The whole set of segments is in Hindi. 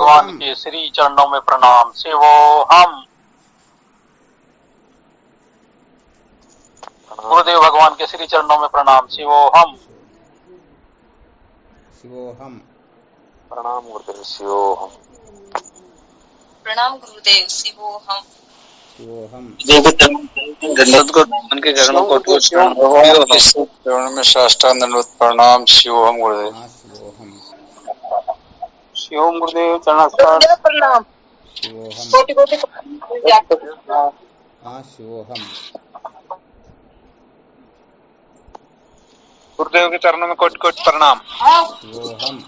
भगवान के श्री चरणों में प्रणाम। शिवोहम। गुरुदेव भगवान के श्री चरणों में प्रणाम। शिवोहम। शिवोहम। प्रणाम गुरुदेव। शिवोहम। प्रणाम गुरुदेव। शिवोहम। शिवोहम। उनके चरणों को चरण में साष्टांग दंडवत प्रणाम। शिवोहम गुरुदेव। हाँ शिवोहम। शिवोहम गुरुदेव। चरण प्रणाम। शिवोहम। कोटि कोटि हाँ शिवोहम। गुरुदेव के चरणों में कोटि कोटि प्रणाम। शिवोहम।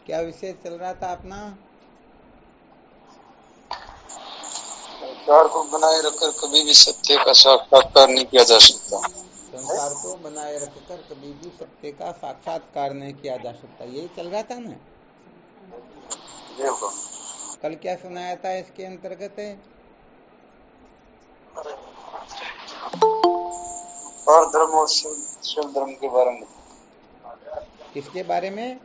क्या विषय चल रहा था अपना? संसार को बनाए रखकर कभी भी सत्य का साक्षात्कार नहीं किया जा सकता। संसार को बनाए रखकर कभी भी सत्य का साक्षात्कार नहीं किया जा सकता, यही चल रहा था ना। कल क्या सुनाया था इसके अंतर्गत? और धर्म और शिव धर्म के बारे में। किसके बारे में?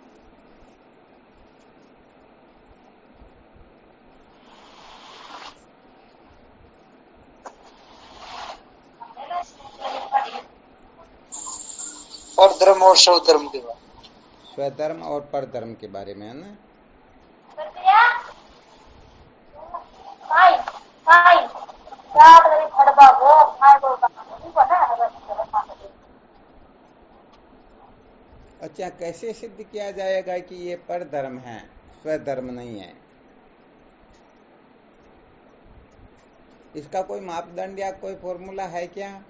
और धर्म और शिव धर्म के बारे में। स्वधर्म और परधर्म के बारे में है ना। अच्छा, कैसे सिद्ध किया जाएगा कि ये परधर्म है, स्वधर्म नहीं है? इसका कोई मापदंड या कोई फॉर्मूला है क्या?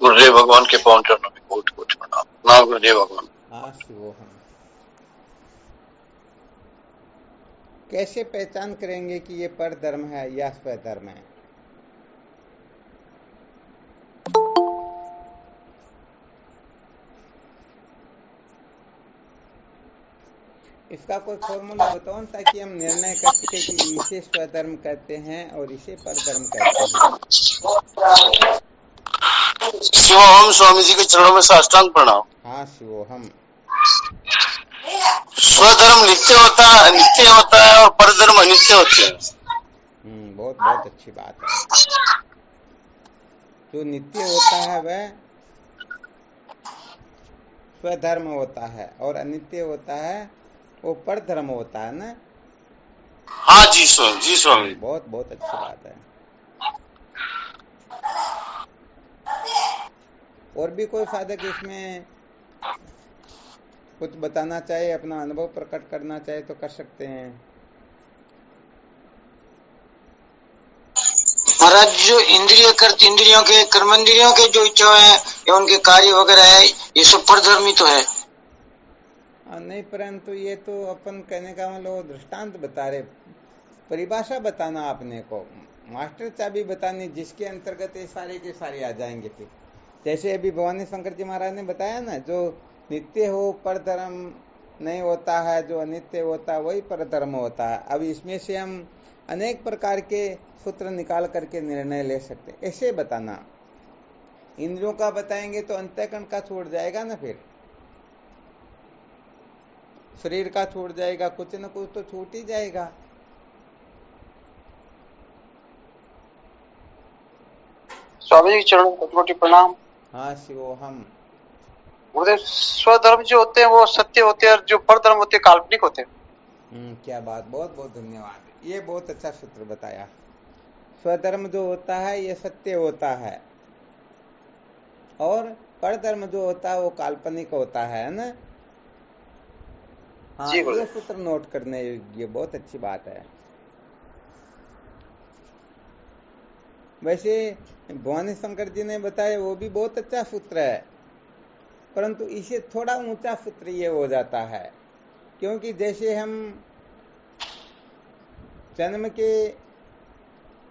गुरुदेव भगवान के पावन चरणों में कोटि कोटि प्रणाम। ना गुरुदेव भगवान। हाँ शिवोहम। कैसे पहचान करेंगे कि ये परधर्म है या स्वधर्म है? इसका कोई फॉर्मूला बताओ ताकि हम निर्णय कर सके कि इसे स्वधर्म कहते हैं और इसे परधर्म कहते हैं। शिवोहम। स्वामी जी के चरणों में साष्टांग प्रणाम। हाँ शिवोहम। स्वधर्म नित्य होता है और परधर्म अनित्य होते हैं। बहुत बहुत अच्छी बात है। जो नित्य होता है वह स्वधर्म होता है और अनित्य होता है वो परधर्म होता है ना। हाँ जी स्वामी। जी स्वामी। बहुत बहुत अच्छी बात है। और भी कोई साधक इसमें कुछ बताना चाहे, अपना अनुभव प्रकट करना चाहे तो कर सकते हैं। महाराज, जो इंद्रिय करते, इंद्रियों के कर्मेंद्रियों के जो इच्छाएं हैं या उनके कार्य वगैरह है, ये सब परधर्मी तो है। नहीं, परंतु ये तो अपन कहने का मतलब दृष्टांत बता रहे, परिभाषा बताना आपने को, मास्टर चाबी बतानी जिसके अंतर्गत ये सारे के सारे आ जाएंगे। फिर जैसे अभी भवानी शंकर जी महाराज ने बताया ना, जो नित्य हो परधर्म नहीं होता है, जो अनित्य होता है वही परधर्म होता है। अब इसमें से हम अनेक प्रकार के सूत्र निकाल करके निर्णय ले सकते, ऐसे बताना। इंद्रियों का बताएंगे तो अंतःकरण का छूट जाएगा ना, फिर शरीर का छूट जाएगा, कुछ न कुछ तो छूट ही जाएगा। स्वामी जी के चरणों में कोटि कोटि प्रणाम। हाँ शिवोहम। गुरुदेव, स्वधर्म जो होते हैं वो सत्य होते हैं और जो परधर्म होते हैं काल्पनिक होते हैं। क्या बात, बहुत बहुत धन्यवाद। ये बहुत अच्छा सूत्र बताया। स्वधर्म जो होता है ये सत्य होता है और परधर्म जो होता है वो काल्पनिक होता है ना। हाँ, ये सूत्र नोट करने योग्य, बहुत अच्छी बात है। वैसे भवानी शंकर जी ने बताया वो भी बहुत अच्छा सूत्र है, परंतु इसे थोड़ा ऊंचा सूत्र ये हो जाता है, क्योंकि जैसे हम जन्म के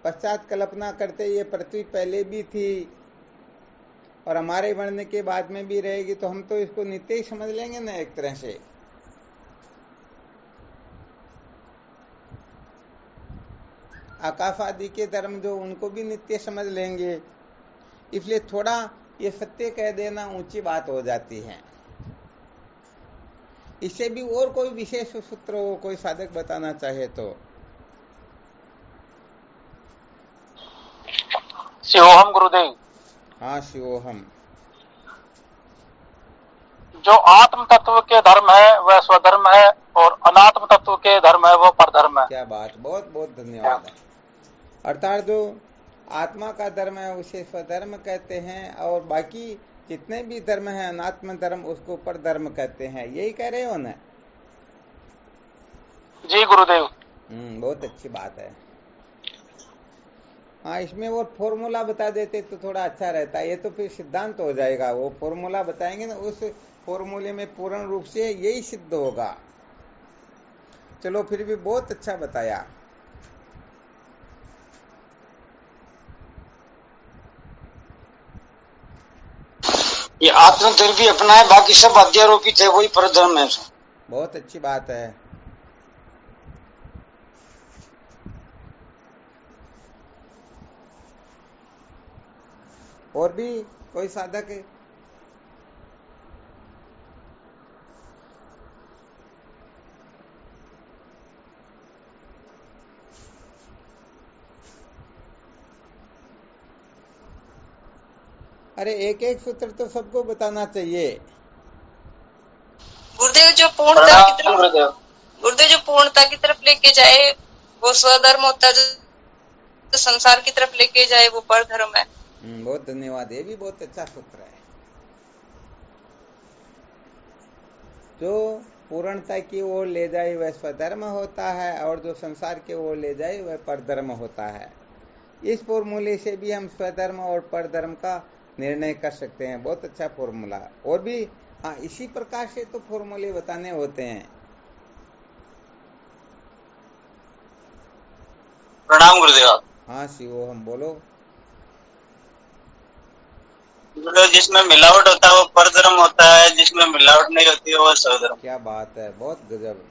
पश्चात कल्पना करते ये पृथ्वी पहले भी थी और हमारे बनने के बाद में भी रहेगी, तो हम तो इसको नित्य ही समझ लेंगे ना एक तरह से। आकाश आदि के धर्म जो उनको भी नित्य समझ लेंगे, इसलिए थोड़ा ये सत्य कह देना ऊंची बात हो जाती है। इससे भी और कोई विशेष सूत्र हो, कोई साधक बताना चाहे तो। शिवोहम गुरुदेव। हाँ, शिवोहम। जो आत्म तत्व के धर्म है वह स्वधर्म है और अनात्म तत्व के धर्म है वो परधर्म है। क्या बात, बहुत बहुत धन्यवाद। अर्थात जो आत्मा का धर्म है उसे स्वधर्म कहते हैं और बाकी जितने भी धर्म है अनात्म धर्म उसको परधर्म कहते हैं, यही कह रहे हो ना? जी गुरुदेव। बहुत अच्छी बात है। हाँ, इसमें वो फॉर्मूला बता देते तो थोड़ा अच्छा रहता है, ये तो फिर सिद्धांत हो जाएगा। वो फॉर्मूला बताएंगे ना, उस फॉर्मूले में पूर्ण रूप से यही सिद्ध होगा। चलो, फिर भी बहुत अच्छा बताया। ये आत्मधर्म भी अपना है, बाकी सब अध्यारोपित है, वही परधर्म है। बहुत अच्छी बात है। और भी कोई साधक है? अरे एक एक सूत्र तो सबको बताना चाहिए। गुरुदेव जो पूर्णता की तरफ, गुरुदेव जो पूर्णता की तरफ लेके जाए वो स्वधर्म होता है, जो संसार की तरफ लेके जाए वो परधर्म है। बहुत धन्यवाद, ये भी बहुत अच्छा सूत्र है। जो पूर्णता की ओर ले जाए वह स्वधर्म होता है और जो संसार की ओर ले जाए वह परधर्म होता है। इस फॉर्मूले से भी हम स्वधर्म और परधर्म का निर्णय कर सकते हैं। बहुत अच्छा फॉर्मूला। और भी हाँ, इसी प्रकार से तो फॉर्मूले बताने होते हैं। प्रणाम गुरुदेव। हाँ शिवो, हम बोलो। जिसमें मिलावट होता है वो परधर्म होता है, जिसमें मिलावट नहीं होती है वो स्वधर्म। क्या बात है, बहुत गजब।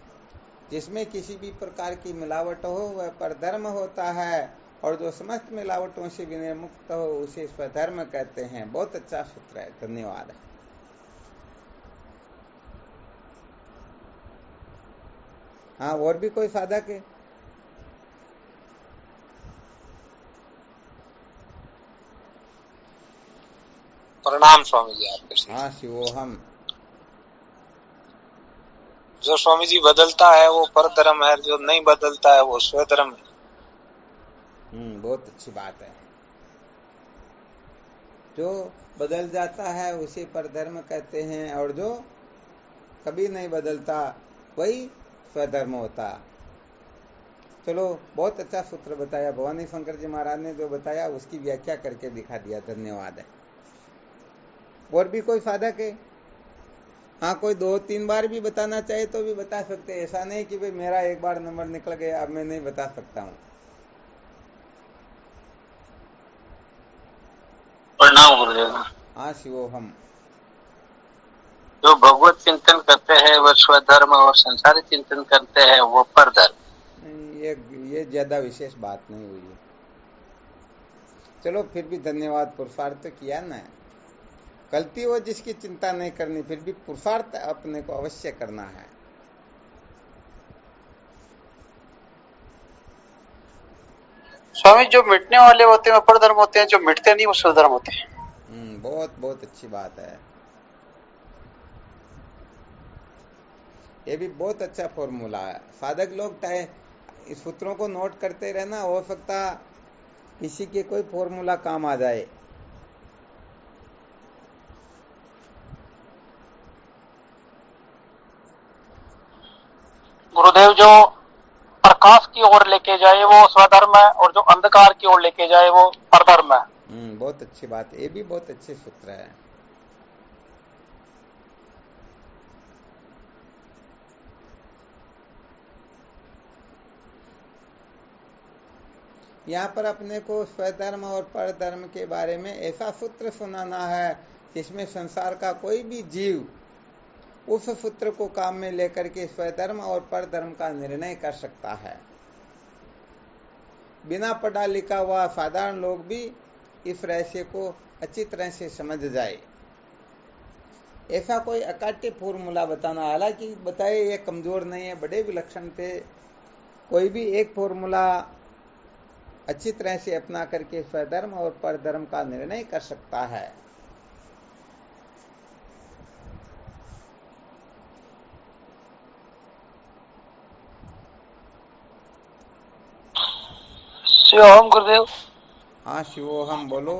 जिसमें किसी भी प्रकार की मिलावट हो वह परधर्म होता है और जो समस्त मिलावटों से विनिर्मुक्त हो उसे स्वधर्म कहते हैं। बहुत अच्छा सूत्र है, धन्यवाद। हाँ, और भी कोई साधक है? प्रणाम स्वामी जी आपके। हाँ शिवोहम। जो स्वामी जी बदलता है वो परधर्म है, जो नहीं बदलता है वो स्वधर्म है। बहुत अच्छी बात है। जो बदल जाता है उसे परधर्म कहते हैं और जो कभी नहीं बदलता वही स्वधर्म होता। चलो, बहुत अच्छा सूत्र बताया। भवानी शंकर जी महाराज ने जो बताया उसकी व्याख्या करके दिखा दिया, धन्यवाद है। और भी कोई साधक है? हाँ, कोई 2-3 बार भी बताना चाहे तो भी बता सकते हैं। ऐसा नहीं कि भाई मेरा एक बार नंबर निकल गया अब मैं नहीं बता सकता हूँ। प्रणाम गुरुदेव। हाँ शिवो, हम जो भगवत चिंतन करते हैं वो स्वधर्म और संसारी चिंतन करते हैं वो परधर्म। ये ज्यादा विशेष बात नहीं हुई है। चलो, फिर भी धन्यवाद। पुरुषार्थ तो किया ना। गलती हो जिसकी चिंता नहीं करनी, फिर भी पुरुषार्थ अपने को अवश्य करना है। स्वामी, जो मिटने वाले होते हैं वो परधर्म होते हैं, जो मिटते नहीं वो स्वधर्म होते हैं। बहुत बहुत अच्छी बात है। ये भी बहुत अच्छा फॉर्मूला है। साधक लोग इस सूत्रों को नोट करते रहना, हो सकता किसी के कोई फॉर्मूला काम आ जाए। गुरुदेव, जो प्रकाश की ओर लेके जाए वो स्वधर्म है और जो अंधकार की ओर लेके जाए वो परधर्म है। बहुत अच्छी बात है। ये भी बहुत अच्छे सूत्र है। यहाँ पर अपने को स्वधर्म और परधर्म के बारे में ऐसा सूत्र सुनाना है जिसमें संसार का कोई भी जीव उस सूत्र को काम में लेकर के स्वधर्म और परधर्म का निर्णय कर सकता है। बिना पढ़ा लिखा हुआ साधारण लोग भी इस रहस्य को अच्छी तरह से समझ जाए। ऐसा कोई अकाट्य फॉर्मूला बताना, हालांकि बताए ये कमजोर नहीं है, बड़े विलक्षण थे। कोई भी एक फॉर्मूला अच्छी तरह से अपना करके स्वधर्म और परधर्म का निर्णय कर सकता है। शिवोहम गुरुदेव। हाँ शिवोहम बोलो।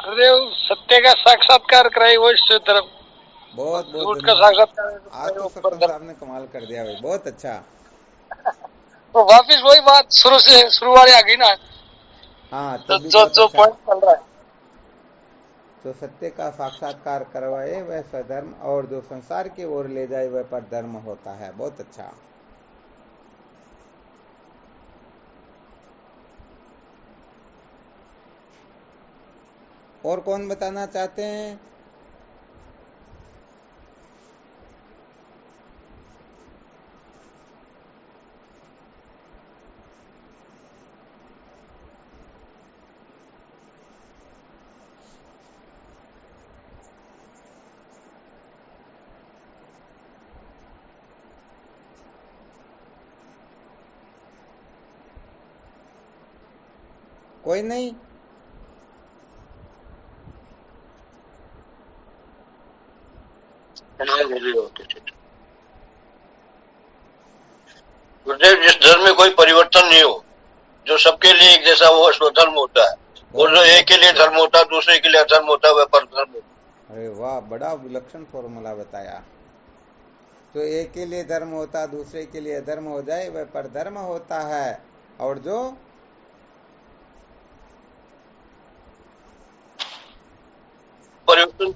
गुरुदेव, सत्य का साक्षात्कार कराई वो धर्म, बहुत बहुत झूठ का साक्षात्कार। आज तो सरपंच साहब ने कमाल कर दिया भाई, बहुत अच्छा। तो वापिस वही बात शुरू से शुरू वाली आ गई ना। हाँ तो तो जो पॉइंट चल रहा है, तो सत्य का साक्षात्कार करवाए वह स्वधर्म और जो संसार की ओर ले जाए वह परधर्म होता है। बहुत अच्छा। और कौन बताना चाहते हैं? कोई नहीं? गुरुदेव, जिस धर्म में कोई परिवर्तन नहीं हो, जो सबके लिए एक जैसा, वो स्वधर्म होता है। और जो एक के लिए धर्म होता है, दूसरे के लिए अधर्म होता है, वह परधर्म होता है। अरे वाह, बड़ा विलक्षण फॉर्मूला बताया। जो एक के लिए धर्म होता दूसरे के लिए अधर्म हो जाए वह परधर्म होता है, और जो परिवर्तन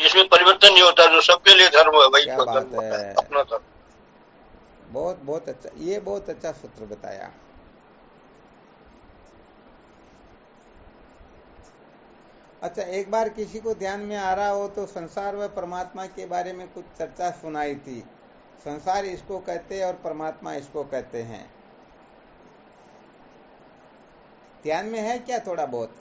जिसमें परिवर्तन नहीं होता, जो सबके लिए धर्म है, वही क्या स्वधर्म बात होता है। है, अपना धर्म। बहुत बहुत अच्छा, ये बहुत अच्छा सूत्र बताया। अच्छा, एक बार किसी को ध्यान में आ रहा हो तो संसार व परमात्मा के बारे में कुछ चर्चा सुनाई थी। संसार इसको कहते हैं और परमात्मा इसको कहते हैं। ध्यान में है क्या थोड़ा बहुत?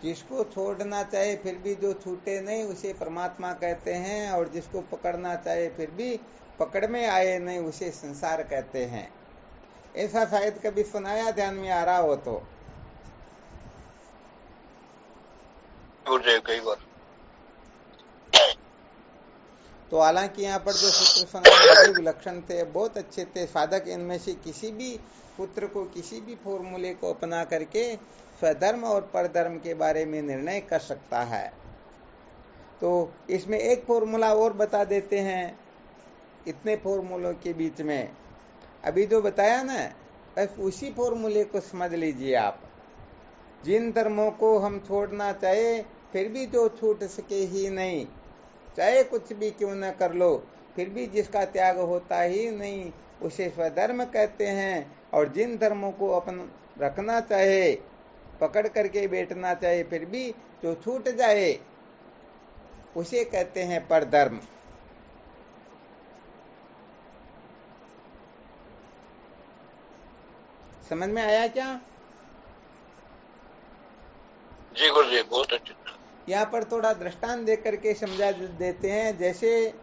जिसको छोड़ना चाहे फिर भी जो छूटे नहीं उसे परमात्मा कहते हैं, और जिसको पकड़ना चाहे फिर भी पकड़ में आए नहीं उसे संसार कहते हैं। ऐसा शायद कभी सुनाया, ध्यान में आ रहा हो तो? गुरुदेव कई बार। तो हालांकि यहाँ पर जो सूत्र संग्रह बड़े विलक्षण थे, बहुत अच्छे थे। साधक इनमें से किसी भी सूत्र को, किसी भी फॉर्मूले को अपना करके स्वधर्म और परधर्म के बारे में निर्णय कर सकता है। तो इसमें एक फॉर्मूला और बता देते हैं इतने फॉर्मूलों के बीच में। अभी जो बताया ना, बस उसी फॉर्मूले को समझ लीजिए आप। जिन धर्मों को हम छोड़ना चाहे फिर भी जो छूट सके ही नहीं, चाहे कुछ भी क्यों न कर लो, फिर भी जिसका त्याग होता ही नहीं उसे स्वधर्म कहते हैं। और जिन धर्मों को अपन रखना चाहे, पकड़ करके बैठना चाहे, फिर भी जो छूट जाए उसे कहते हैं परधर्म। समझ में आया क्या? जी गुरुदेव, बहुत अच्छे। यहाँ पर थोड़ा दृष्टांत दे करके समझा देते हैं। जैसे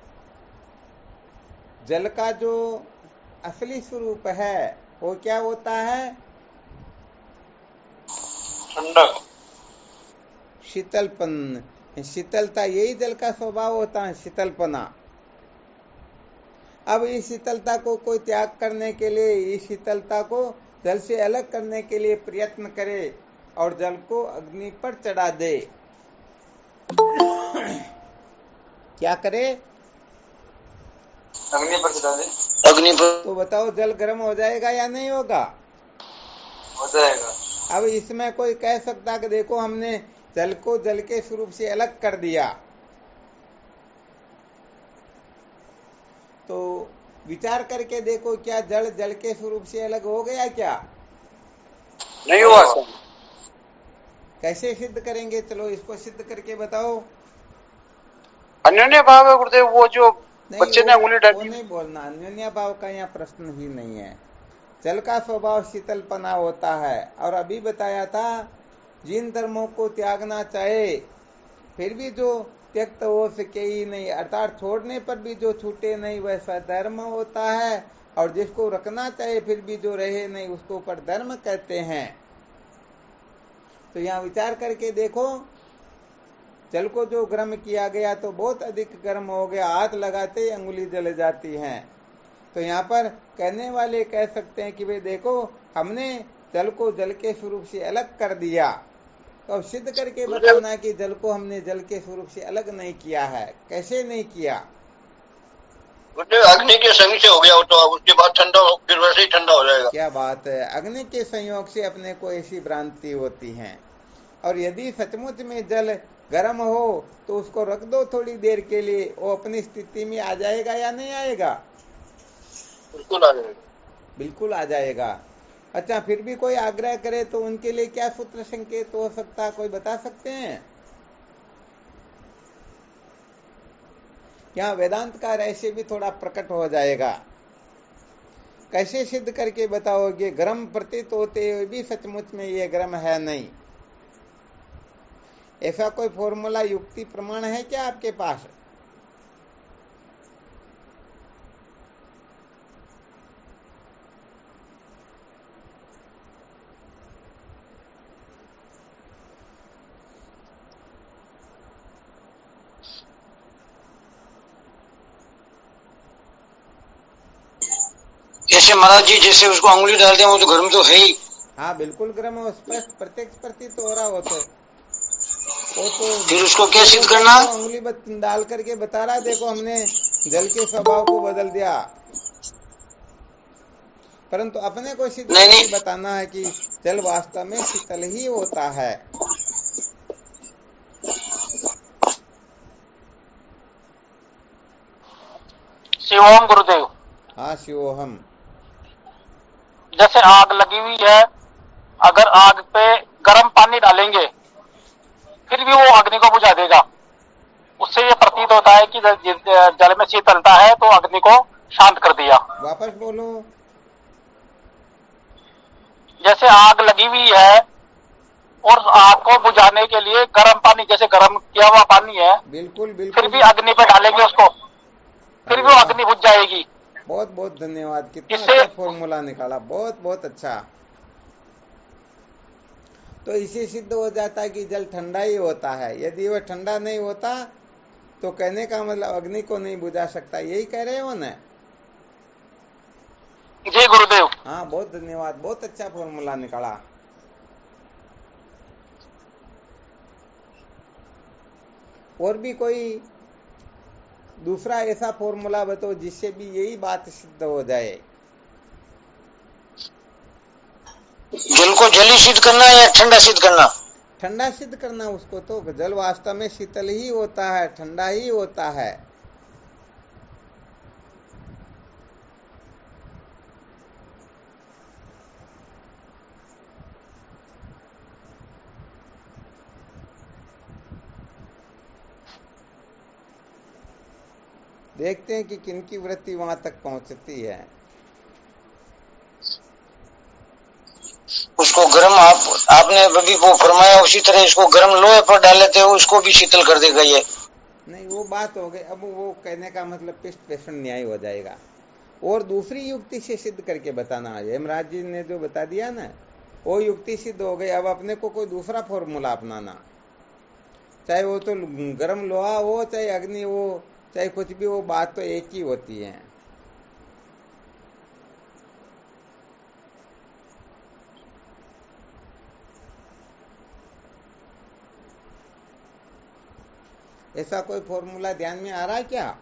जल का जो असली स्वरूप है वो क्या होता है? ठंडक, शीतलपन, शीतलता, यही जल का स्वभाव होता है, शीतलपना। अब इस शीतलता को कोई त्याग करने के लिए, इस शीतलता को जल से अलग करने के लिए प्रयत्न करे और जल को अग्नि पर चढ़ा दे, क्या करे? अग्नि पर चढ़ा दे। अग्नि पर तो बताओ, जल गर्म हो जाएगा या नहीं होगा? हो जाएगा। अब इसमें कोई कह सकता कि देखो हमने जल को जल के स्वरूप से अलग कर दिया, तो विचार करके देखो, क्या जड़ जल के स्वरूप से अलग हो गया क्या? नहीं हुआ सर। कैसे सिद्ध करेंगे? चलो इसको सिद्ध करके बताओ। अन्योन्य भाव है गुरुदेव, वो जो नहीं, बच्चे ने उंगली वो डाली। नहीं बोलना, अन्योन्य भाव का यहाँ प्रश्न ही नहीं है। जल का स्वभाव शीतलपना होता है, और अभी बताया था जिन धर्मों को त्यागना चाहे फिर भी जो त्यक्त हो सके ही नहीं, अर्थात छोड़ने पर भी जो छूटे नहीं, वह स्वधर्म होता है, और जिसको रखना चाहे फिर भी जो रहे नहीं, उसको परधर्म कहते हैं। तो यहाँ विचार करके देखो, जल को जो गर्म किया गया तो बहुत अधिक गर्म हो गया, हाथ लगाते ही अंगुली जल जाती है। तो यहाँ पर कहने वाले कह सकते हैं कि भाई देखो, हमने जल को जल के स्वरूप से अलग कर दिया। तो अब सिद्ध करके बताना कि जल को हमने जल के स्वरूप से अलग नहीं किया है। कैसे नहीं किया? अग्नि के संग से हो गया हो, तो उसके बाद ठंडा हो, फिर वैसे ही ठंडा हो जाएगा। क्या बात है! अग्नि के संयोग से अपने को ऐसी भ्रांति होती है। और यदि सचमुच में जल गर्म हो तो उसको रख दो थोड़ी देर के लिए, वो अपनी स्थिति में आ जाएगा या नहीं आएगा? बिल्कुल आ जाएगा। बिल्कुल आ जाएगा। अच्छा, फिर भी कोई आग्रह करे तो उनके लिए क्या सूत्र संकेत हो सकता है, कोई बता सकते हैं? यहाँ वेदांत का रहस्य भी थोड़ा प्रकट हो जाएगा। कैसे सिद्ध करके बताओगे? गर्म प्रतीत होते हुए भी सचमुच में ये गर्म है नहीं, ऐसा कोई फॉर्मूला, युक्ति, प्रमाण है क्या आपके पास? जैसे महाराज जी, जैसे उसको उंगली डालते हैं वो तो गर्म तो है ही। हाँ बिल्कुल गर्म हो, स्पष्ट प्रत्यक्ष प्रतीत हो रहा हो। तो वो तो फिर उसको क्या सिद्ध करना? तो उंगली डाल करके बता रहा, देखो हमने जल के स्वभाव को बदल दिया। परंतु अपने को सिद्ध करके बताना है कि जल वास्तव में शीतल ही होता है। शिवोम गुरुदेव। हाँ शिवोहम। जैसे आग लगी हुई है, अगर आग पे गर्म पानी डालेंगे फिर भी वो अग्नि को बुझा देगा। उससे ये प्रतीत होता है कि जल में शीतलता है तो अग्नि को शांत कर दिया। वापस बोलो। जैसे आग लगी हुई है और आग को बुझाने के लिए गर्म पानी, जैसे गर्म किया हुआ पानी है, बिल्कुल बिल्कुल, फिर भी अग्नि पे डालेंगे उसको, फिर भी वो अग्नि बुझ जाएगी। बहुत बहुत धन्यवाद, कितना अच्छा फॉर्मूला निकाला, बहुत बहुत अच्छा। तो इसे सिद्ध हो जाता है कि जल ठंडा ही होता है। यदि वह ठंडा नहीं होता तो कहने का मतलब अग्नि को नहीं बुझा सकता, यही कह रहे हो ना? जी गुरुदेव। हाँ बहुत धन्यवाद, बहुत अच्छा फॉर्मूला निकाला। और भी कोई दूसरा ऐसा फॉर्मूला बताओ जिससे भी यही बात सिद्ध हो जाए। जल को जल ही सिद्ध करना या ठंडा सिद्ध करना? ठंडा सिद्ध करना उसको। तो जल वास्तव में शीतल ही होता है, ठंडा ही होता है। देखते हैं कि किनकी वृत्ति वहां तक पहुंचती है। उसको गर्म आपने अभी वो फरमाया, उसी तरह इसको गर्म लोहे पर डाल लेते हो, उसको भी शीतल कर देगा ये? नहीं, वो बात हो गई। अब वो कहने का मतलब पिष्ट पेषण न्याय हो जाएगा। और दूसरी युक्ति से सिद्ध करके बताना। यमराज जी ने जो बता दिया ना, वो युक्ति सिद्ध हो गई। अब अपने को कोई दूसरा फॉर्मूला अपनाना, चाहे वो तो गर्म लोहा हो, चाहे अग्नि हो, चाहे कुछ भी, वो बात तो एक ही होती है। ऐसा कोई फॉर्मूला ध्यान में आ रहा है क्या?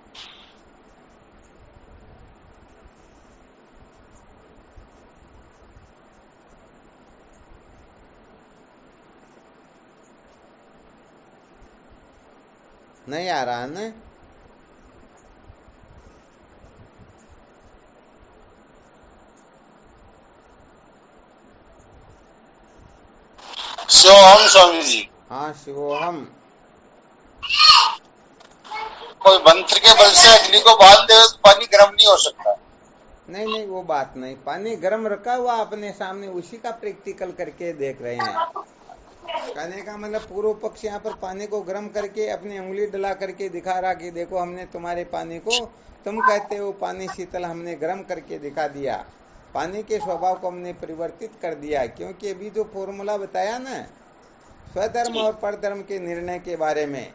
नहीं आ रहा है ना? शिवोहम स्वामी जी। हाँ, शिवोहम। कोई मंत्र के बल से अग्नि को बांध दे तो पानी गर्म नहीं हो सकता। नहीं नहीं, वो बात नहीं। पानी गर्म रखा हुआ अपने सामने, उसी का प्रैक्टिकल करके देख रहे हैं। कहने का मतलब पूर्व पक्ष यहाँ पर पानी को गर्म करके अपनी उंगली डला करके दिखा रहा कि देखो हमने तुम्हारे पानी को, तुम कहते हो पानी शीतल, हमने गर्म करके दिखा दिया। पानी के स्वभाव को हमने परिवर्तित कर दिया। क्योंकि अभी जो फॉर्मूला बताया ना स्वधर्म और परधर्म के निर्णय के बारे में,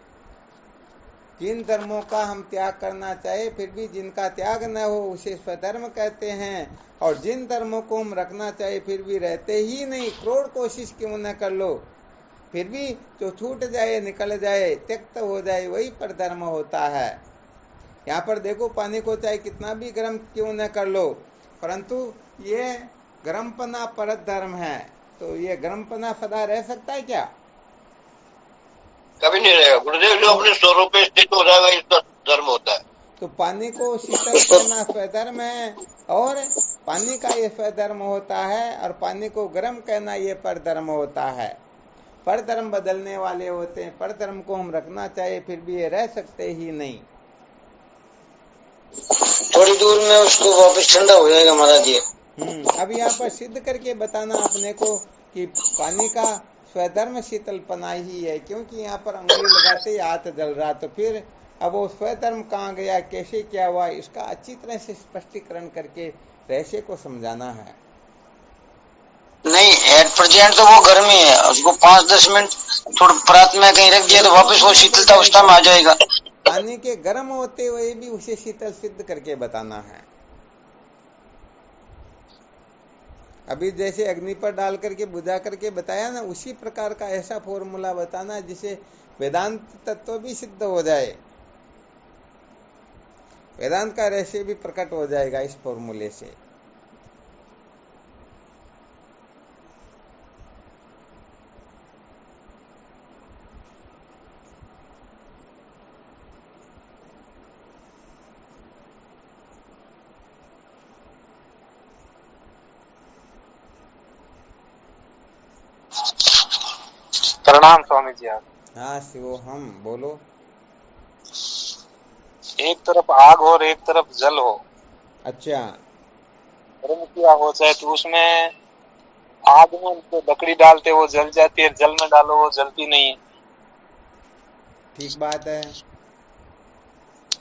जिन धर्मों का हम त्याग करना चाहे फिर भी जिनका त्याग न हो उसे स्वधर्म कहते हैं, और जिन धर्मों को हम रखना चाहे फिर भी रहते ही नहीं, करोड़ कोशिश क्यों न कर लो, फिर भी जो छूट जाए, निकल जाए, त्यक्त हो जाए, वही परधर्म होता है। यहाँ पर देखो पानी को चाहे कितना भी गर्म क्यों न कर लो, परंतु ये गर्मपना परधर्म है। तो ये गर्मपना सदा रह सकता है क्या? कभी नहीं रहेगा गुरुदेव। जो अपने स्वरूप पे स्थित हो जाएगा इसका धर्म होता है। तो पानी को शीतल करना स्वधर्म है, और पानी का ये स्वधर्म होता है, और पानी को गर्म कहना ये परधर्म होता है। परधर्म बदलने वाले होते हैं। परधर्म को हम रखना चाहे फिर भी ये रह सकते ही नहीं। थोड़ी दूर में उसको वापस ठंडा हो जाएगा महाराज जी। अब यहाँ पर सिद्ध करके बताना अपने को कि पानी का स्वधर्म शीतलपना ही है। क्योंकि यहाँ पर अंगुली लगाते ही हाथ जल रहा, तो फिर अब वो स्वधर्म कहाँ गया, कैसे क्या हुआ, इसका अच्छी तरह से स्पष्टीकरण करके रहस्य को समझाना है। नहीं, एट प्रेजेंट तो वो गर्म ही है। उसको 5-10 मिनट थोड़ा परात में कहीं रख दिया तो वापस वो शीतलता अवस्था में आ जाएगा। पानी के गर्म होते हुए भी उसे शीतल सिद्ध करके बताना है। अभी जैसे अग्नि पर डाल करके बुझा करके बताया ना, उसी प्रकार का ऐसा फॉर्मूला बताना जिसे वेदांत तत्व भी सिद्ध हो जाए, वेदांत का रहस्य भी प्रकट हो जाएगा इस फॉर्मूले से। प्रणाम स्वामी जी। आप हाँ शिवो, हम बोलो। एक तरफ आग हो और एक तरफ जल हो, अच्छा, गर्म किया हो चाहे तो उसमें आग में तो लकड़ी डालते वो जल जाती है, जल में डालो वो जलती नहीं है। ठीक बात है।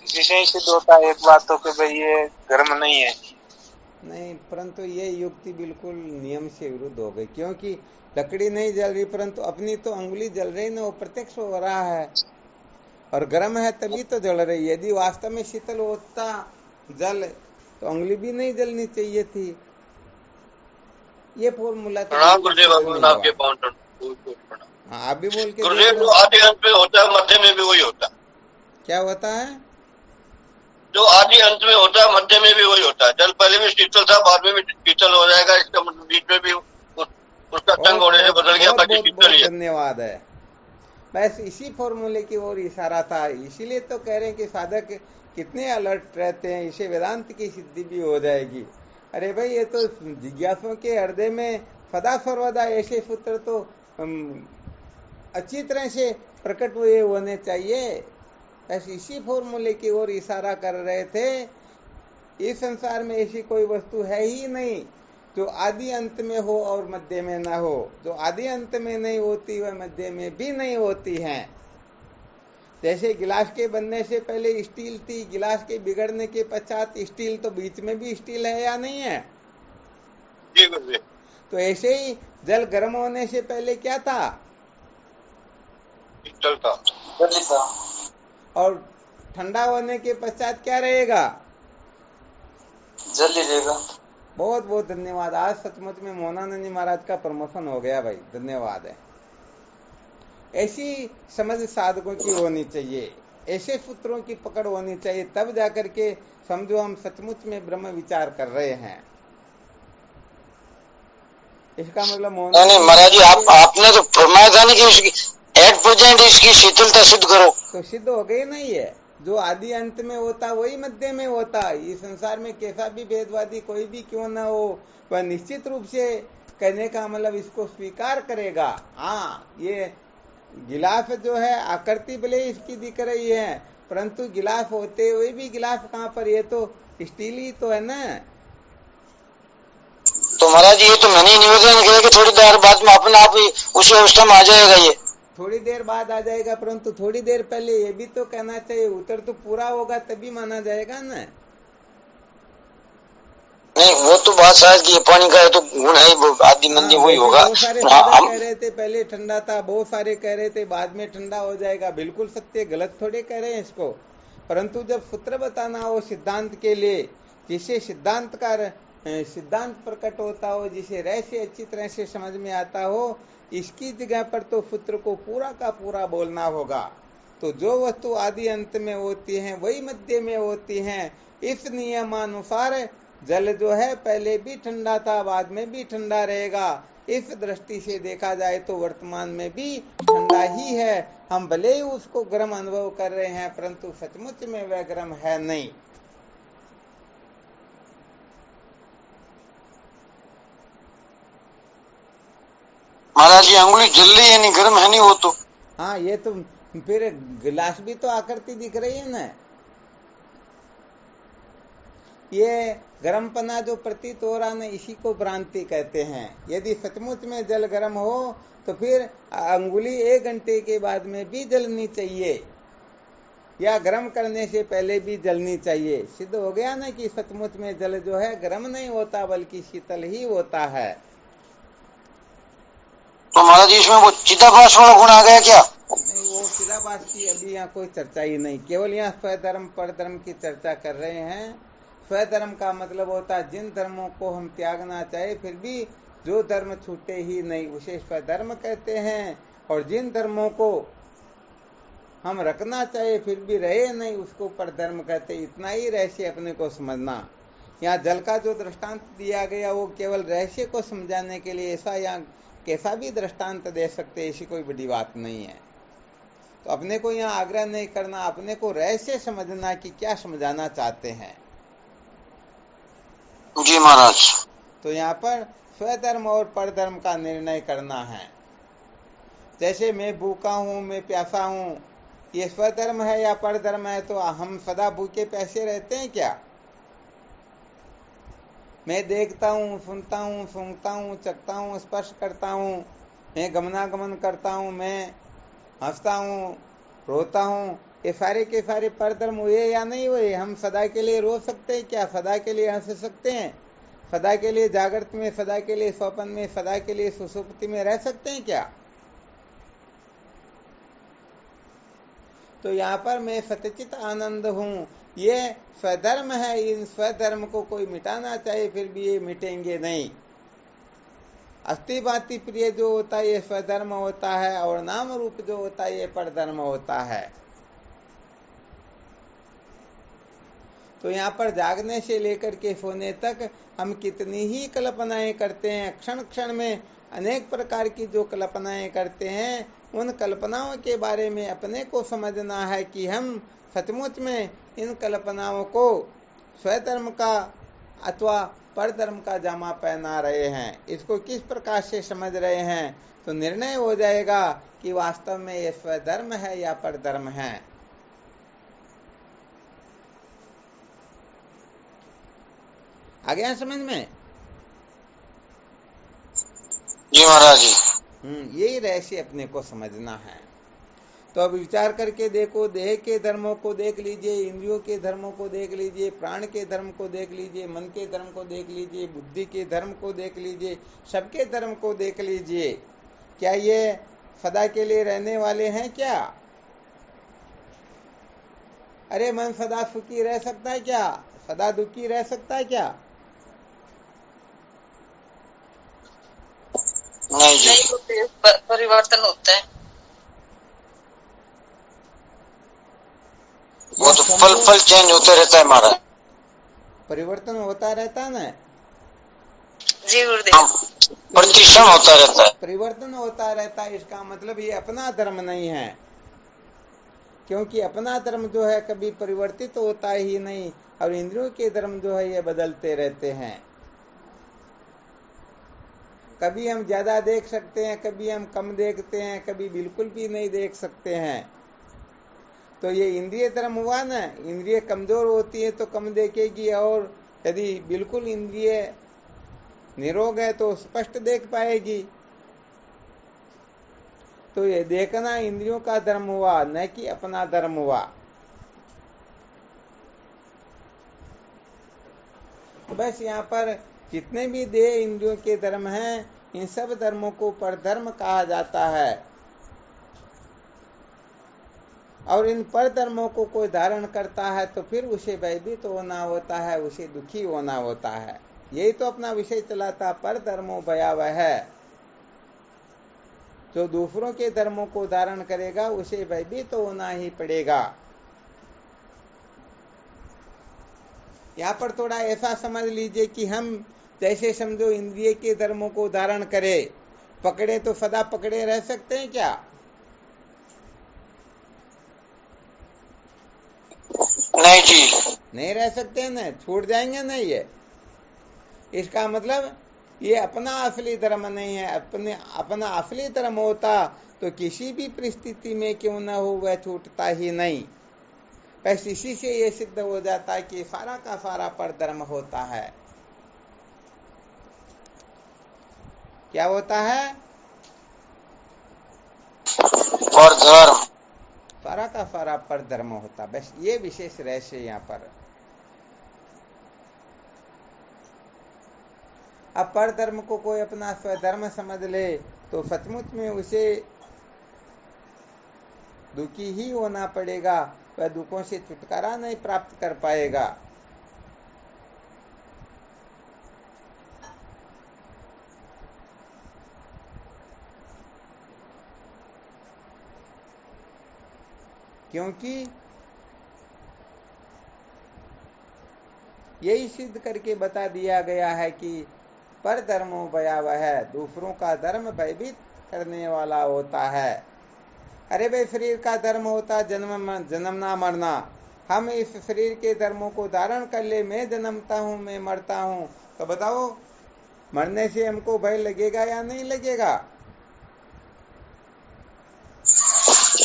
इसी से ही सिद्ध होता है एक बात तो कि भाई ये गर्म नहीं है। नहीं, परंतु ये युक्ति बिल्कुल नियम से विरुद्ध हो गई। क्योंकि लकड़ी नहीं जल रही परंतु अपनी तो अंगुली जल रही ना, वो प्रत्यक्ष हो रहा है, और गर्म है तभी तो जल रही है। यदि वास्तव में शीतल होता जल तो अंगुली भी नहीं जलनी चाहिए थी। ये फॉर्मूला तो आपके हाँ, आप भी बोल के गुरुदेव। जो आदि अंत में होता है मध्य में भी वही होता है। क्या होता है? जो आदि अंत में होता है मध्य में भी वही होता है। जल पहले भी शीतल था, बाद में भी शीतल हो जाएगा। इसका मतलब बीच में भी उसका तंग होने से बदल गया, बाकी शीतल ही है। धन्यवाद है। बस इसी फॉर्मूले की ओर इशारा था। इसीलिए तो कह रहे हैं कि साधक कितने अलर्ट रहते हैं, इसे वेदांत की सिद्धि भी हो जाएगी। अरे भाई, ये तो जिज्ञासुओं के हृदय में सदा सर्वदा ऐसे सूत्र तो अच्छी तरह से प्रकट हुए होने चाहिए। बस इसी फॉर्मूले की ओर इशारा कर रहे थे। इस संसार में ऐसी कोई वस्तु है ही नहीं जो आदि अंत में हो और मध्य में न हो। जो आदि अंत में नहीं होती वह मध्य में भी नहीं होती हैं। जैसे गिलास के बनने से पहले स्टील थी, गिलास के बिगड़ने के पश्चात स्टील, तो बीच में भी स्टील है या नहीं है? तो ऐसे ही जल गर्म होने से पहले क्या था? शीतल था। और ठंडा होने के पश्चात क्या रहेगा? जल्दी रहेगा। बहुत बहुत धन्यवाद। आज सचमुच में मोहनानंद जी महाराज का प्रमोशन हो गया भाई, धन्यवाद है। ऐसी समझ साधकों की होनी चाहिए, ऐसे सूत्रों की पकड़ होनी चाहिए, तब जाकर के समझो हम सचमुच में ब्रह्म विचार कर रहे हैं। इसका मतलब नहीं महाराज जी, आपने तो फरमाया था ना कि उसकी एट प्रेजेंट इसकी शीतलता सिद्ध करो, तो सिद्ध हो गई नहीं है। जो आदि अंत में होता वही मध्य में होता। इस संसार में कैसा भी भेदवादी कोई भी क्यों ना हो, वह निश्चित रूप से कहने का मतलब इसको स्वीकार करेगा। हाँ, ये गिलाफ जो है आकृति भले इसकी दिख रही है, परंतु गिलाफ होते हुए भी गिलाफ कहाँ पर, ये तो स्टील ही तो है ना। तो महाराज ये तो मैंने निवेदन किया कि थोड़ी देर बाद में अपने आप ही उसी अवस्था में आ जाएगा। ये थोड़ी देर बाद आ जाएगा, परंतु थोड़ी देर पहले ये भी तो कहना चाहिए, उत्तर तो पूरा होगा तभी माना जाएगा ना। नहीं, वो तो बात शायद कि पानी का है तो गुण है, वो आदि मंदी वही होगा। बहुत सारे कह रहे थे पहले ठंडा था, बहुत सारे कह रहे थे बाद में ठंडा हो जाएगा। बिल्कुल सत्य, गलत थोड़े कह रहे हैं इसको। परंतु जब सूत्र बताना हो सिद्धांत के लिए, जिसे सिद्धांत का सिद्धांत प्रकट होता हो, जिसे रहस्य अच्छी तरह से समझ में आता हो, इसकी जगह पर तो सूत्र को पूरा का पूरा बोलना होगा। तो जो वस्तु आदि अंत में होती है वही मध्य में होती है। इस नियमानुसार जल जो है पहले भी ठंडा था, बाद में भी ठंडा रहेगा। इस दृष्टि से देखा जाए तो वर्तमान में भी ठंडा ही है। हम भले ही उसको गर्म अनुभव कर रहे हैं, परंतु सचमुच में वह गर्म है नहीं। महाराज ये अंगुली जल रही है, नहीं गर्म है नहीं वो तो। हाँ, ये तो फिर गिलास भी तो आकृति दिख रही है ना। ये गर्मपना जो प्रतीत हो रहा ना, इसी को भ्रांति कहते हैं। यदि सचमुच में जल गर्म हो तो फिर अंगुली 1 घंटे के बाद में भी जलनी चाहिए, या गर्म करने से पहले भी जलनी चाहिए। सिद्ध हो गया ना कि सचमुच में जल जो है गर्म नहीं होता बल्कि शीतल ही होता है। तो महाराज इसमें वो चिदाभास वाला गुण आ गया क्या? नहीं, वो चिदाभास की अभी यहाँ कोई चर्चा ही नहीं, केवल यहाँ स्वधर्म परधर्म की चर्चा कर रहे हैं। स्वधर्म का मतलब होता है जिन धर्मों को हम त्यागना चाहे फिर भी जो धर्म छूटे ही नहीं, उसे स्वधर्म कहते हैं। और जिन धर्मों को हम रखना चाहे फिर भी रहे नहीं, उसको परधर्म कहते। इतना ही रहस्य अपने को समझना। यहाँ जल का जो दृष्टांत दिया गया वो केवल रहस्य को समझाने के लिए, ऐसा यहाँ कैसा भी दृष्टांत दे सकते, ऐसी कोई बड़ी बात नहीं है। तो अपने को यहाँ आग्रह नहीं करना, अपने को रहस्य समझना कि क्या समझाना चाहते हैं। जी महाराज। तो यहाँ पर स्वधर्म और परधर्म का निर्णय करना है। जैसे मैं भूखा हूँ, मैं प्यासा हूँ, ये स्वधर्म है या परधर्म है? तो हम सदा भूखे प्यासे रहते हैं क्या? मैं देखता हूँ, सुनता हूँ, सूंघता हूँ, चखता हूँ, स्पर्श करता हूँ, मैं गमनागमन करता हूँ, मैं हंसता हूँ, रोता हूँ, ये सारे के सारे परधर्म हुए या नहीं हुए? हम सदा के लिए रो सकते हैं क्या? सदा के लिए हंस सकते हैं? सदा के लिए जागृत में, सदा के लिए स्वप्न में, सदा के लिए सुसुप्ति में रह सकते हैं क्या? तो यहाँ पर मैं सतचित आनंद हूँ, ये स्वधर्म है। इन स्वधर्म को कोई मिटाना चाहे फिर भी ये मिटेंगे नहीं। अस्थि भांति प्रिय जो होता है ये स्वधर्म होता है, और नाम रूप जो होता है ये परधर्म होता है। तो यहाँ पर जागने से लेकर के सोने तक हम कितनी ही कल्पनाएं करते हैं। क्षण क्षण में अनेक प्रकार की जो कल्पनाएं करते हैं, उन कल्पनाओं के बारे में अपने को समझना है कि हम सचमुच में इन कल्पनाओं को स्वधर्म का अथवा परधर्म का जामा पहना रहे हैं। इसको किस प्रकार से समझ रहे हैं, तो निर्णय हो जाएगा कि वास्तव में ये स्वधर्म है या परधर्म है। आ गया समझ में? जी महाराज जी। यही रहस्य अपने को समझना है। तो अब विचार करके देखो, देह के धर्मों को देख लीजिए, इंद्रियों के धर्मों को देख लीजिए, प्राण के धर्म को देख लीजिए, मन के धर्म को देख लीजिए, बुद्धि के धर्म को देख लीजिए, सबके धर्म को देख लीजिए। क्या ये सदा के लिए रहने वाले हैं क्या? अरे मन सदा सुखी रह सकता है क्या? सदा दुखी रह सकता है क्या? नहीं, परिवर्तन होता है। वो तो पल पल चेंज होता रहता है महाराज। परिवर्तन होता रहता है ना जी गुरुदेव। प्रतिक्षण होता रहता है। परिवर्तन होता रहता है, इसका मतलब ये अपना धर्म नहीं है। क्योंकि अपना धर्म जो है कभी परिवर्तित होता ही नहीं, और इंद्रियों के धर्म जो है ये बदलते रहते हैं। कभी हम ज्यादा देख सकते हैं, कभी हम कम देखते हैं, कभी बिल्कुल भी नहीं देख सकते हैं। तो ये इंद्रिय धर्म हुआ ना। इंद्रिय कमजोर होती है तो कम देखेगी, और यदि बिल्कुल इंद्रिय निरोग है तो स्पष्ट देख पाएगी। तो ये देखना इंद्रियों का धर्म हुआ, न कि अपना धर्म हुआ। बस यहाँ पर जितने भी देह इंद्रियों के धर्म हैं, इन सब धर्मों को परधर्म कहा जाता है। और इन परधर्मों को कोई धारण करता है तो फिर उसे भयभीत होना होता है, उसे दुखी होना होता है। यही तो अपना विषय चला था, परधर्मो भयावह है। जो दूसरों के धर्मों को धारण करेगा उसे भयभीत होना ही पड़ेगा। यहाँ पर थोड़ा ऐसा समझ लीजिए कि हम जैसे समझो इंद्रिय के धर्मों को धारण करें, पकड़े तो सदा पकड़े रह सकते हैं क्या? नहीं जी, नहीं रह सकते ना, छूट जाएंगे ना। ये इसका मतलब ये अपना असली धर्म नहीं है। अपना असली धर्म होता तो किसी भी परिस्थिति में क्यों न हो वह छूटता ही नहीं। बस इसी से ये सिद्ध हो जाता है कि सारा का सारा परधर्म होता है। क्या होता है? परधर्म, सारा का सारा परधर्म होता। बस ये विशेष रहस्य यहाँ पर। अब परधर्म को कोई अपना स्वधर्म समझ ले तो सचमुच में उसे दुखी ही होना पड़ेगा, वह दुखों से छुटकारा नहीं प्राप्त कर पाएगा। क्योंकि यही सिद्ध करके बता दिया गया है कि परधर्मो भयावह है, दूसरों का धर्म भयभीत करने वाला होता है। अरे भाई, शरीर का धर्म होता जन्मना मरना। हम इस शरीर के धर्मों को धारण कर ले, मैं जन्मता हूँ, मैं मरता हूँ, तो बताओ मरने से हमको भय लगेगा या नहीं लगेगा?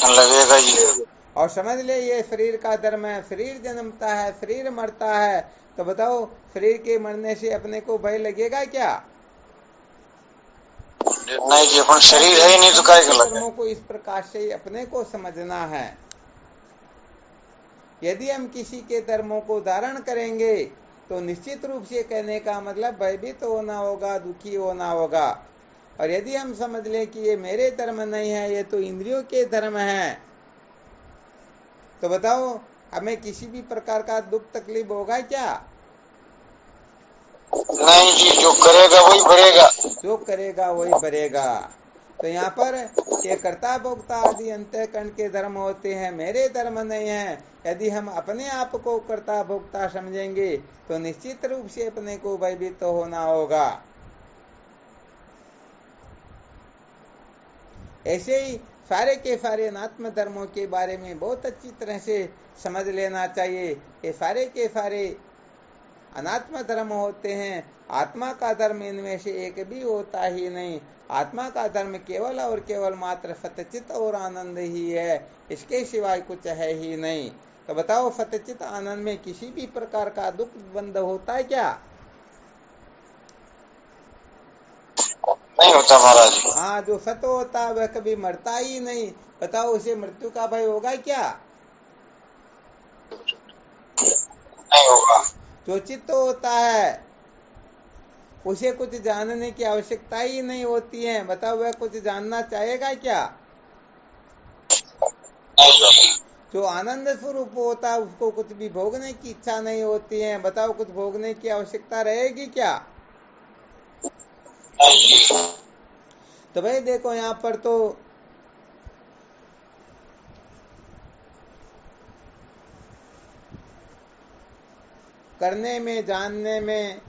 लगेगा ही। और समझ ले ये शरीर का धर्म है, शरीर जन्मता है, शरीर मरता है, तो बताओ शरीर के मरने से अपने को भय लगेगा क्या? नहीं जी, अपन शरीर है ही नहीं तो क्या लगेगा। धर्मों को इस प्रकार से अपने को समझना है। यदि हम किसी के धर्मों को धारण करेंगे तो निश्चित रूप से कहने का मतलब भयभीत होना होगा, दुखी होना होगा। और यदि हम समझ लें कि ये मेरे धर्म नहीं है, ये तो इंद्रियों के धर्म है, तो बताओ हमें किसी भी प्रकार का दुख तकलीफ होगा क्या? नहीं जी, जो करेगा वही भरेगा। जो करेगा वही भरेगा। तो यहाँ पर ये कर्ता भोक्ता आदि अंतःकरण के धर्म होते हैं, मेरे धर्म नहीं है। यदि हम अपने आप को कर्ता भोक्ता समझेंगे तो निश्चित रूप से अपने को भयभीत होना होगा। ऐसे ही सारे के सारे अनात्म धर्मों के बारे में बहुत अच्छी तरह से समझ लेना चाहिए। ये सारे के सारे अनात्म धर्म होते हैं। आत्मा का धर्म इनमें से एक भी होता ही नहीं। आत्मा का धर्म केवल और केवल मात्र सत्यचित और आनंद ही है, इसके सिवाय कुछ है ही नहीं। तो बताओ सत्यचित आनंद में किसी भी प्रकार का दुख बंद होता है क्या? नहीं होता महाराज। हाँ, जो सत्य होता है वह कभी मरता ही नहीं। बताओ उसे मृत्यु का भय होगा क्या? नहीं होगा। जो चित्त होता है उसे कुछ जानने की आवश्यकता ही नहीं होती है। बताओ वह कुछ जानना चाहेगा क्या? नहीं। जो आनंद स्वरूप होता है उसको कुछ भी भोगने की इच्छा नहीं होती है। बताओ कुछ भोगने की आवश्यकता रहेगी क्या? तो भाई देखो यहाँ पर तो करने में, जानने में,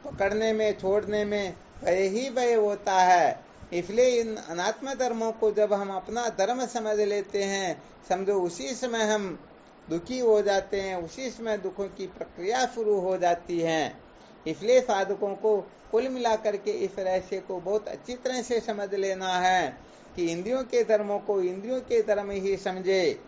पकड़ने में, छोड़ने में भय ही भय होता है। इसलिए इन अनात्म धर्मों को जब हम अपना धर्म समझ लेते हैं, समझो उसी समय हम दुखी हो जाते हैं, उसी समय दुखों की प्रक्रिया शुरू हो जाती है। इसलिए साधकों को कुल मिलाकर के इस रहस्य को बहुत अच्छी तरह से समझ लेना है कि इंद्रियों के धर्मों को इंद्रियों के धर्म ही समझे।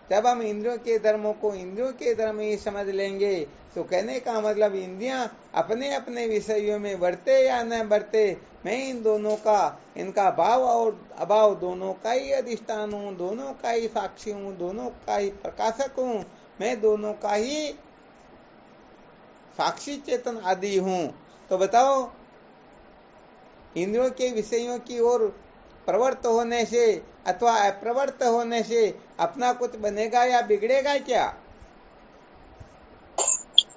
जब हम इंद्रियों के धर्मों को इंद्रियों के धर्म ही समझ लेंगे तो कहने का मतलब इंद्रियां अपने अपने विषयों में बढ़ते या न बढ़ते, मैं इन दोनों का, इनका भाव और अभाव दोनों का ही अधिष्ठान हूँ, दोनों का ही साक्षी हूँ, दोनों का ही प्रकाशक हूँ, मैं दोनों का ही साक्षी चेतन आदि हूँ। तो बताओ, इंद्रियों के विषयों की ओर प्रवृत्त होने से अथवा अप्रवृत्त होने से अपना कुछ बनेगा या बिगड़ेगा क्या?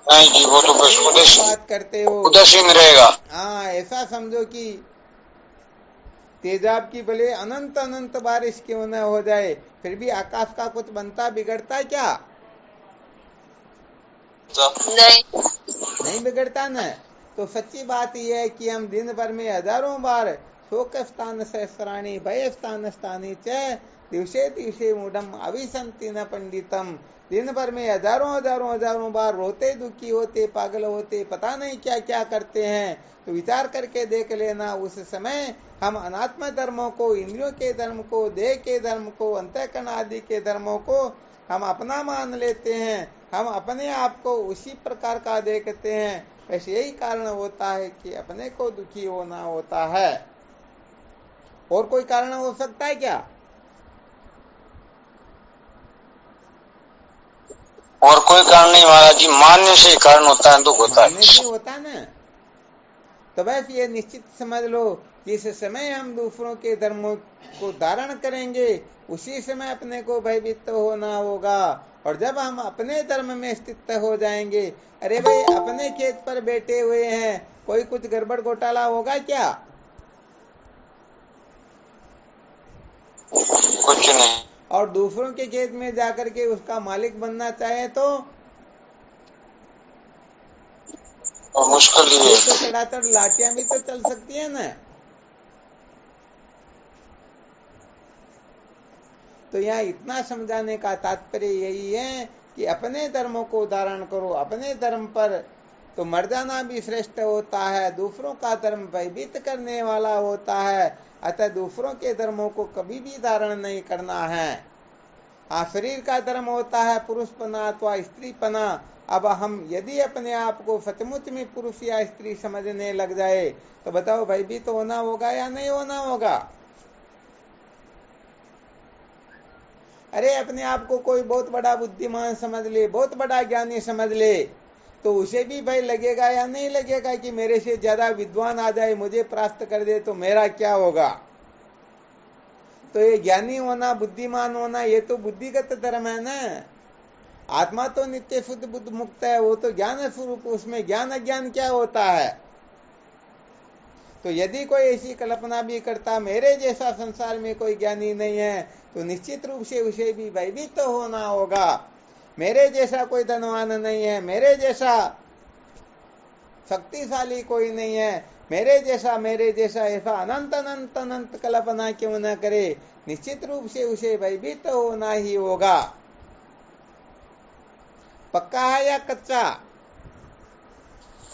नहीं जी, वो तो बस बात करते हो, उदासीन रहेगा। हाँ, ऐसा समझो कि तेजाब की भले अनंत अनंत बारिश क्यों न हो जाए, फिर भी आकाश का कुछ बनता बिगड़ता क्या? नहीं बिगड़ता न। तो सच्ची बात यह है कि हम दिन भर में हजारों बार शोक स्थान सहस्राणी भय स्थान स्थानी च दिवसे दिवसे मूढ़म अभिसंति न पंडितम, दिन भर में हजारों बार रोते दुखी होते पागल होते पता नहीं क्या क्या करते हैं। तो विचार करके देख लेना, उस समय हम अनात्म धर्मों को, इंद्रियों के धर्म को, देह के धर्म को, अंतःकरण आदि के धर्मों को हम अपना मान लेते हैं, हम अपने आप को उसी प्रकार का देखते हैं। वैसे यही कारण होता है कि अपने को दुखी होना होता है। और कोई कारण हो सकता है क्या? और कोई कारण नहीं महाराज जी, मानने से कारण होता है, दुख होता है। मानने से होता ना। तो बस ये निश्चित समझ लो, जिस समय हम दूसरों के धर्मों को धारण करेंगे उसी समय अपने को भयभीत होना होगा। और जब हम अपने धर्म में स्थित हो जाएंगे, अरे भाई अपने खेत पर बैठे हुए हैं, कोई कुछ गड़बड़ घोटाला होगा क्या? कुछ नहीं। और दूसरों के खेत में जाकर के उसका मालिक बनना चाहे तो मुश्किल ही है। तो चढ़ाचढ़ लाठियां भी तो चल सकती है ना। तो यहाँ इतना समझाने का तात्पर्य यही है कि अपने धर्मों को धारण करो, अपने धर्म पर तो मर जाना भी श्रेष्ठ होता है, दूसरों का धर्म भयभीत करने वाला होता है, अतः दूसरों के धर्मों को कभी भी धारण नहीं करना है। हाँ, शरीर का धर्म होता है पुरुषपना अथवा स्त्रीपना। अब हम यदि अपने आप को सचमुच में पुरुष या स्त्री समझने लग जाए तो बताओ भयभीत होना होगा या नहीं होना होगा? अरे अपने आप को कोई बहुत बड़ा बुद्धिमान समझ ले, बहुत बड़ा ज्ञानी समझ ले, तो उसे भी भय लगेगा या नहीं लगेगा कि मेरे से ज्यादा विद्वान आ जाए, मुझे प्राप्त कर दे तो मेरा क्या होगा? तो ये ज्ञानी होना, बुद्धिमान होना, ये तो बुद्धिगत धर्म है ना। आत्मा तो नित्य शुद्ध बुद्ध मुक्त है, वो तो ज्ञान स्वरूप, उसमें ज्ञान अज्ञान क्या होता है? तो यदि कोई ऐसी कल्पना भी करता मेरे जैसा संसार में कोई ज्ञानी नहीं है, तो निश्चित रूप से उसे भी भयभीत तो होना होगा। मेरे जैसा कोई धनवान नहीं है, मेरे जैसा शक्तिशाली कोई नहीं है, मेरे जैसा ऐसा अनंत अनंत अनंत कल्पना क्यों न करे, निश्चित रूप से उसे भयभीत होना ही होगा। पक्का है या कच्चा?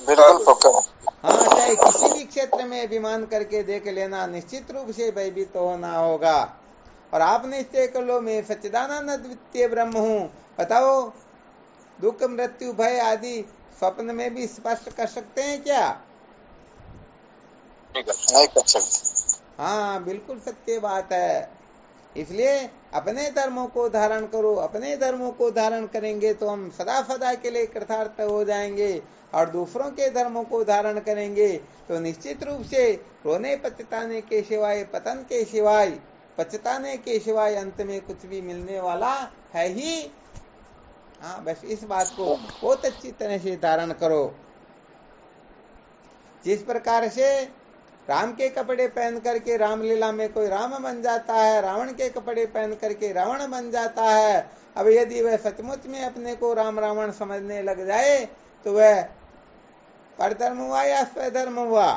बिल्कुल पक्का। हाँ, चाहे किसी भी क्षेत्र में अभिमान करके देख लेना, निश्चित रूप से भयभीत होना होगा। और आप निश्चय कर लो, मैं सच्चिदानंद अद्वितीय ब्रह्म हूँ। बताओ, दुख मृत्यु भय आदि स्वप्न में भी स्पष्ट कर सकते हैं क्या? नहीं कर सकते। हाँ, बिल्कुल सत्य बात है। इसलिए अपने धर्मों को धारण करो, अपने धर्मों को धारण करेंगे तो हम सदा सदा के लिए कृतार्थ हो जाएंगे। और दूसरों के धर्मों को धारण करेंगे तो निश्चित रूप से रोने पछताने के सिवाय, पतन के सिवाय, पछताने के सिवाय अंत में कुछ भी मिलने वाला है ही। हाँ, बस इस बात को बहुत अच्छी तरह से धारण करो। जिस प्रकार से राम के कपड़े पहन करके रामलीला में कोई राम बन जाता है, रावण के कपड़े पहन करके रावण बन जाता है। अब यदि वह सचमुच में अपने को राम रावण समझने लग जाए तो वह परधर्म हुआ या स्वधर्म हुआ?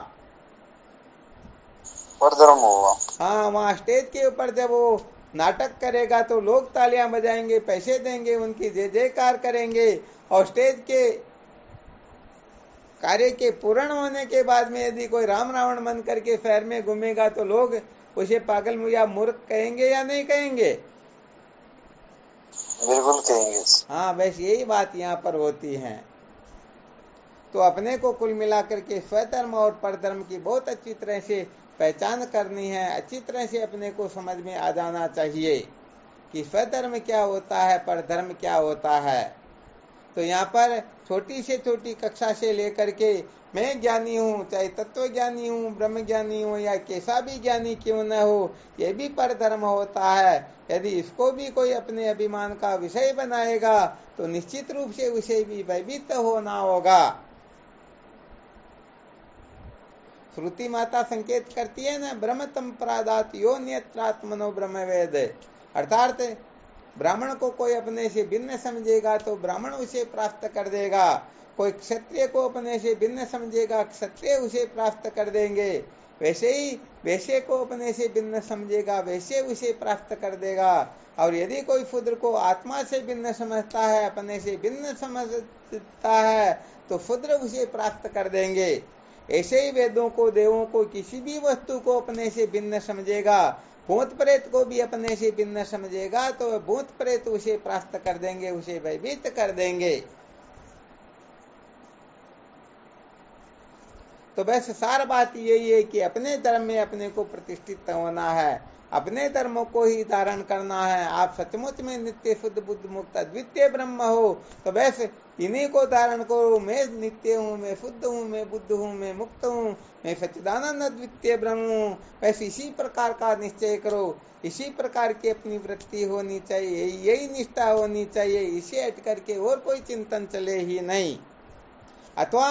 परधर्म हुआ। हाँ, वहाँ स्टेज के ऊपर जब वो नाटक करेगा तो लोग तालियां बजाएंगे, पैसे देंगे, उनकी जय जयकार करेंगे। और स्टेज के कार्य के पूर्ण होने के बाद में यदि कोई राम रावण बन करके शहर में घूमेगा तो लोग उसे पागल या मूर्ख कहेंगे या नहीं कहेंगे? बिल्कुल कहेंगे। हाँ, बस यही बात यहाँ पर होती है। तो अपने को कुल मिलाकर के स्वधर्म और परधर्म की बहुत अच्छी तरह से पहचान करनी है, अच्छी तरह से अपने को समझ में आ जाना चाहिए कि स्वधर्म क्या होता है, परधर्म क्या होता है। तो यहाँ पर छोटी से छोटी कक्षा से लेकर के मैं ज्ञानी हूँ, चाहे तत्व ज्ञानी हूँ, ब्रह्म ज्ञानी हूँ या कैसा भी ज्ञानी क्यों न हो, ये भी परधर्म होता है। यदि इसको भी कोई अपने अभिमान का विषय बनाएगा तो निश्चित रूप से उसे भी भयभीत होना होगा। श्रुति माता संकेत करती है ना, ब्रह्म तम परादात यो न्यत्रात्मनो ब्रह्म वेद, अर्थात ब्राह्मण को कोई अपने से भिन्न समझेगा तो ब्राह्मण उसे प्राप्त कर देगा, कोई क्षत्रिय को अपने से भिन्न समझेगा, क्षत्रिय उसे प्राप्त कर देंगे, वैसे ही वैश्य को अपने से भिन्न समझेगा, वैश्य उसे प्राप्त कर देगा। और यदि कोई शूद्र को आत्मा से भिन्न समझता है, अपने से भिन्न समझता है, तो शूद्र उसे प्राप्त कर देंगे। ऐसे ही वेदों को, देवों को, किसी भी वस्तु को अपने से भिन्न समझेगा, भूत प्रेत को भी अपने से भिन्न समझेगा तो भूत प्रेत उसे प्राप्त कर देंगे, उसे भयभीत कर देंगे। तो बस सार बात यही है कि अपने धर्म में अपने को प्रतिष्ठित होना है, अपने धर्मों को ही धारण करना है। आप सचमुच में नित्य शुद्ध बुद्ध मुक्त अद्वितीय ब्रह्म हो तो बस इन्हीं को धारण करो। मैं नित्य हूँ, मैं शुद्ध हूँ, मैं बुद्ध हूँ, मैं मुक्त हूँ, मैं सच्चिदानंद अद्वितीय ब्रह्म हूँ। बस इसी प्रकार का निश्चय करो, इसी प्रकार की अपनी वृत्ति होनी चाहिए, यही निष्ठा होनी चाहिए। इसे हट करके और कोई चिंतन चले ही नहीं। अथवा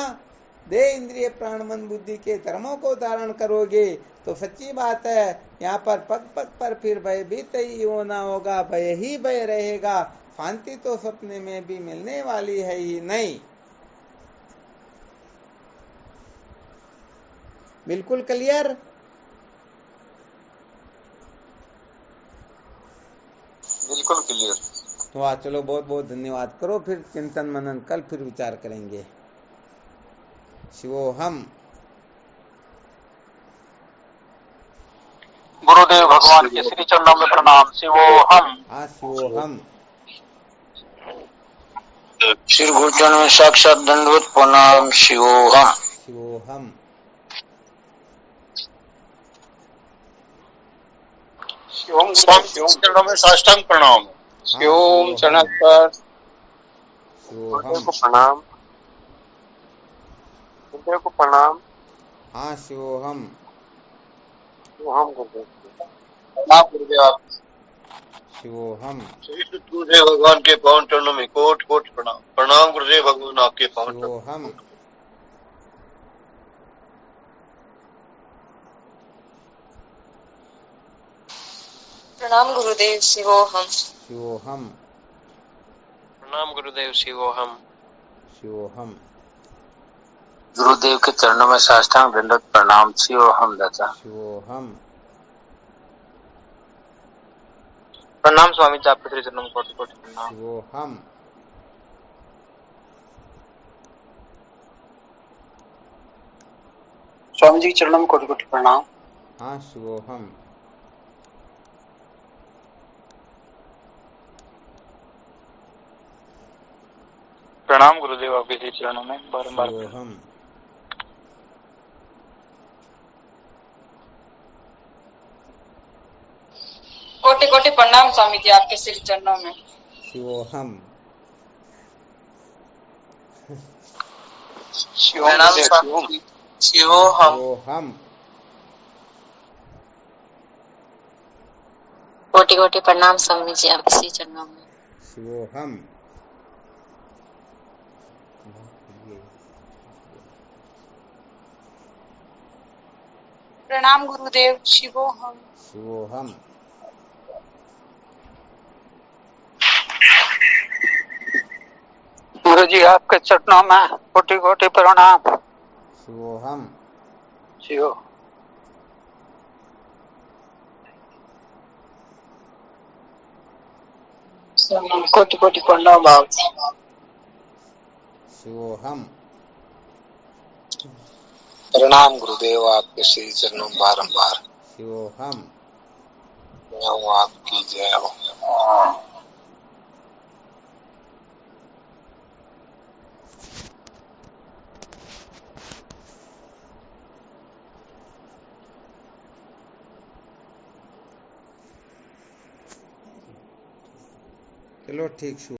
देह इंद्रिय प्राण मन बुद्धि के धर्मों को धारण करोगे तो सच्ची बात है, यहाँ पर पग पग पर फिर भयभीत ही होना होगा, भय ही भय रहेगा। शांति तो सपने में भी मिलने वाली है ही नहीं। बिल्कुल क्लियर? बिल्कुल क्लियर। तो चलो, बहुत बहुत धन्यवाद। करो फिर चिंतन मनन, कल फिर विचार करेंगे। शिवोहम। गुरुदेव भगवान के श्री चरणों में प्रणाम। शिवोहम। हाँ, शिवोहम। श्री गुरुचरण में साक्षात दंडवत प्रणाम। शिवोहम। शिवोहम। चरणों में साष्टांग प्रणाम। शिवोम चरण पर शिवोहम को प्रणाम। गुरुदेव को प्रणाम। हाँ, शिवोहम। शिवोहम गुरुदेव। आप गुरुदेव। शिवोहम। श्री गुरुदेव भगवान के पावन चरणों में कोट कोट प्रणाम। प्रणाम गुरुदेव भगवान आपके पावन शिवोहम। प्रणाम गुरुदेव। शिवोहम। शिवोहम। प्रणाम गुरुदेव। शिवोहम। शिवोहम। गुरुदेव के चरणों में साष्टांग दंडवत प्रणाम। शिवोहम दादा। शिवोहम। प्रणाम स्वामी जी, आपके श्री चरणों में कोटि कोटि प्रणाम। शिवोहम। स्वामी जी के चरणों में कोटि कोटि प्रणाम। हाँ, शिवोहम। प्रणाम गुरुदेव, आपके श्री चरणों में बारंबार। शिवोहम। कोटि कोटि प्रणाम स्वामी जी, आपके श्री चरणों में। शिवोहम। प्रणाम स्वामी। शिवोहम। शिवोहम। कोटि कोटि प्रणाम स्वामी जी, आपके श्री चरणों में। शिवोहम। प्रणाम गुरुदेव। शिवोहम। शिवोहम। गुरु जी आपके चरणों में कोटि कोटि प्रणाम। शिवोहम। शिव। कोटि कोटि प्रणाम आप। शिवोहम। प्रणाम गुरुदेव, आपके श्री चरणों में बारंबार शिवोहम। मैं हूँ, आपकी जय हो। चलो ठीक।